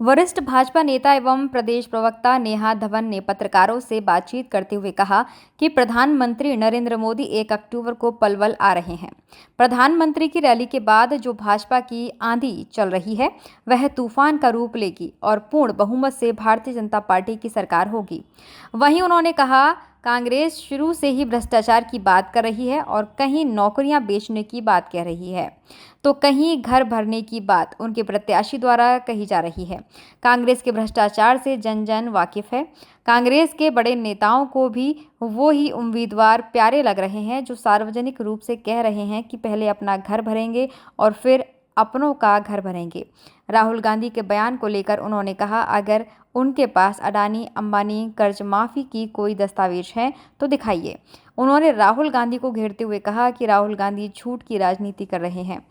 वरिष्ठ भाजपा नेता एवं प्रदेश प्रवक्ता नेहा धवन ने पत्रकारों से बातचीत करते हुए कहा कि प्रधानमंत्री नरेंद्र मोदी 1 अक्टूबर को पलवल आ रहे हैं। प्रधानमंत्री की रैली के बाद जो भाजपा की आंधी चल रही है वह तूफान का रूप लेगी और पूर्ण बहुमत से भारतीय जनता पार्टी की सरकार होगी। वहीं उन्होंने कहा, कांग्रेस शुरू से ही भ्रष्टाचार की बात कर रही है और कहीं नौकरियां बेचने की बात कह रही है तो कहीं घर भरने की बात उनके प्रत्याशी द्वारा कही जा रही है। कांग्रेस के भ्रष्टाचार से जन जन वाकिफ है। कांग्रेस के बड़े नेताओं को भी वो ही उम्मीदवार प्यारे लग रहे हैं जो सार्वजनिक रूप से कह रहे हैं कि पहले अपना घर भरेंगे और फिर अपनों का घर भरेंगे। राहुल गांधी के बयान को लेकर उन्होंने कहा, अगर उनके पास अडानी अंबानी कर्ज माफी की कोई दस्तावेज है तो दिखाइए। उन्होंने राहुल गांधी को घेरते हुए कहा कि राहुल गांधी झूठ की राजनीति कर रहे हैं।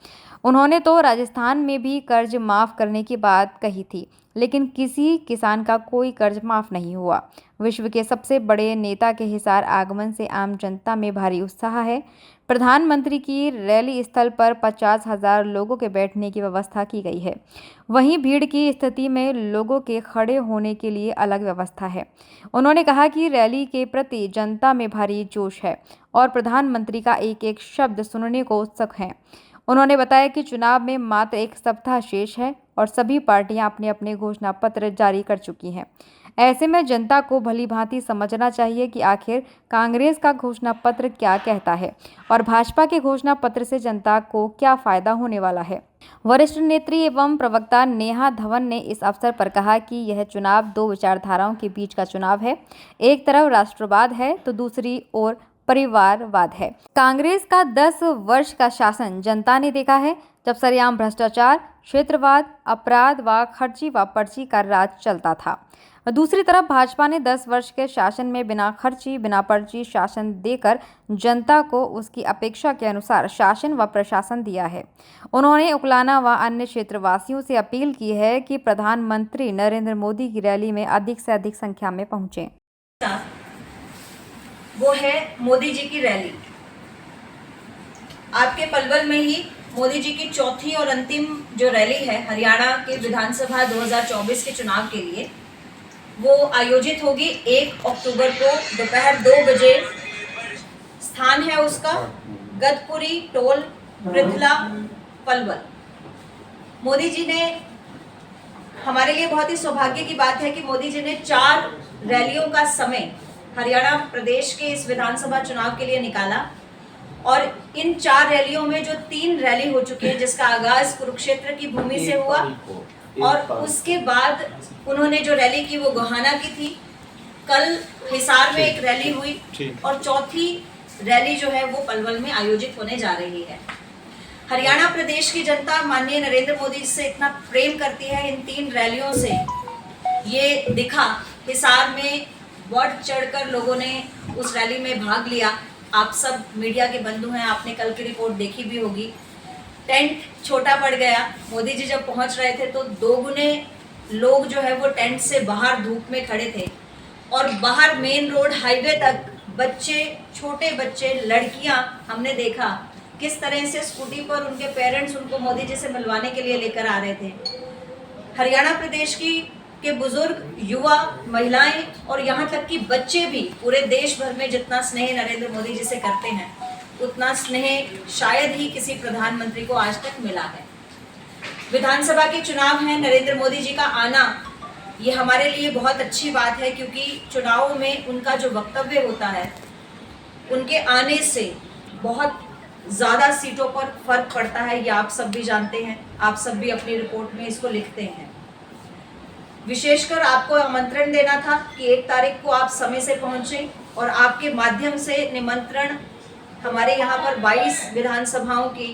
उन्होंने तो राजस्थान में भी कर्ज माफ करने की बात कही थी, लेकिन किसी किसान का कोई कर्ज माफ नहीं हुआ। विश्व के सबसे बड़े नेता के हिसार आगमन से आम जनता में भारी उत्साह है। प्रधानमंत्री की रैली स्थल पर 50,000 लोगों के बैठने की व्यवस्था की गई है। वहीं भीड़ की स्थिति में लोगों के खड़े होने के लिए अलग व्यवस्था है। उन्होंने कहा कि रैली के प्रति जनता में भारी जोश है और प्रधानमंत्री का एक एक शब्द सुनने को उत्सुक हैं। उन्होंने बताया कि चुनाव में मात्र 1 सप्ताह शेष है और सभी पार्टियां अपने अपने घोषणा पत्र जारी कर चुकी हैं। ऐसे में जनता को भली भांति समझना चाहिए कि आखिर कांग्रेस का घोषणा पत्र क्या कहता है और भाजपा के घोषणा पत्र से जनता को क्या फायदा होने वाला है। वरिष्ठ नेत्री एवं प्रवक्ता नेहा धवन ने इस अवसर पर कहा कि यह चुनाव 2 विचारधाराओं के बीच का चुनाव है। एक तरफ राष्ट्रवाद है तो दूसरी ओर परिवारवाद है। कांग्रेस का 10 वर्ष का शासन जनता ने देखा है, जब सरेआम भ्रष्टाचार, क्षेत्रवाद, अपराध व खर्ची व पर्ची का राज चलता था। दूसरी तरफ भाजपा ने 10 वर्ष के शासन में बिना खर्ची बिना पर्ची शासन देकर जनता को उसकी अपेक्षा के अनुसार शासन व प्रशासन दिया है। उन्होंने उकलाना व अन्य क्षेत्रवासियों से अपील की है कि प्रधानमंत्री नरेंद्र मोदी की रैली में अधिक से अधिक संख्या में पहुंचे। वो है मोदी जी की रैली। आपके पलवल में ही मोदी जी की चौथी और अंतिम जो रैली है हरियाणा के विधानसभा 2024 के चुनाव के लिए, वो आयोजित होगी 1 अक्टूबर को दोपहर 2 बजे। स्थान है उसका गदपुरी टोल, पृथला, पलवल। मोदी जी ने, हमारे लिए बहुत ही सौभाग्य की बात है कि मोदी जी ने 4 रैलियों का समय हरियाणा प्रदेश के इस विधानसभा चुनाव के लिए निकाला और इन 4 रैलियों में जो 3 रैली हो चुकी है, जिसका आगाज कुरुक्षेत्र की भूमि से हुआ और उसके बाद उन्होंने जो रैली की वो गोहाना की थी। कल हिसार में एक रैली हुई और चौथी रैली जो है वो पलवल में आयोजित होने जा रही है। हरियाणा प्रदेश की जनता माननीय नरेंद्र मोदी से इतना प्रेम करती है, इन 3 रैलियों से ये दिखा। हिसार में बढ़ चढ़कर लोगों ने उस रैली में भाग लिया। आप सब मीडिया के बंधु हैं, आपने कल की रिपोर्ट देखी भी होगी। टेंट छोटा पड़ गया। मोदी जी जब पहुंच रहे थे तो 2 गुने लोग जो है वो टेंट से बाहर धूप में खड़े थे और बाहर मेन रोड हाईवे तक बच्चे, छोटे बच्चे, लड़कियां, हमने देखा किस तरह से स्कूटी पर उनके पेरेंट्स उनको मोदी जी से मिलवाने के लिए लेकर आ रहे थे। हरियाणा प्रदेश के बुजुर्ग, युवा, महिलाएं और यहाँ तक कि बच्चे भी पूरे देश भर में जितना स्नेह नरेंद्र मोदी जी से करते हैं, उतना स्नेह शायद ही किसी प्रधानमंत्री को आज तक मिला है। विधानसभा के चुनाव हैं, नरेंद्र मोदी जी का आना ये हमारे लिए बहुत अच्छी बात है, क्योंकि चुनावों में उनका जो वक्तव्य होता है, उनके आने से बहुत ज़्यादा सीटों पर फर्क पड़ता है। ये आप सब भी जानते हैं, आप सब भी अपनी रिपोर्ट में इसको लिखते हैं। विशेषकर आपको आमंत्रण देना था कि 1 तारीख को आप समय से पहुंचे और आपके माध्यम से निमंत्रण हमारे यहाँ पर 22 विधानसभाओं की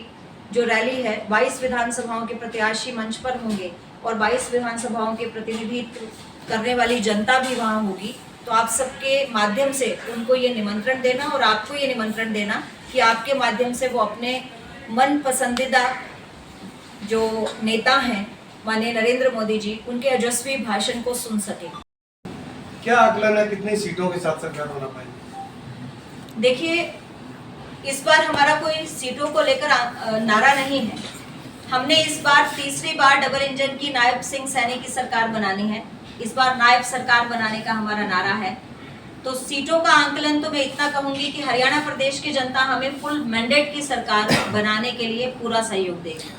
जो रैली है, 22 विधानसभाओं के प्रत्याशी मंच पर होंगे और 22 विधानसभाओं के प्रतिनिधित्व करने वाली जनता भी वहाँ होगी। तो आप सबके माध्यम से उनको ये निमंत्रण देना और आपको ये निमंत्रण देना कि आपके माध्यम से वो अपने मन पसंदीदा जो नेता हैं माननीय नरेंद्र मोदी जी, उनके यशस्वी भाषण को सुन सके। क्या आकलन है, कितनी सीटों के साथ सरकार होना पाएगी? देखिए, इस बार हमारा कोई सीटों को लेकर नारा नहीं है। हमने इस बार तीसरी बार डबल इंजन की नायब सिंह सैनी की सरकार बनानी है। इस बार नायब सरकार बनाने का हमारा नारा है। तो सीटों का आंकलन तो मैं इतना कहूंगी कि हरियाणा प्रदेश की जनता हमें फुल मैंडेट की सरकार बनाने के लिए पूरा सहयोग देगी।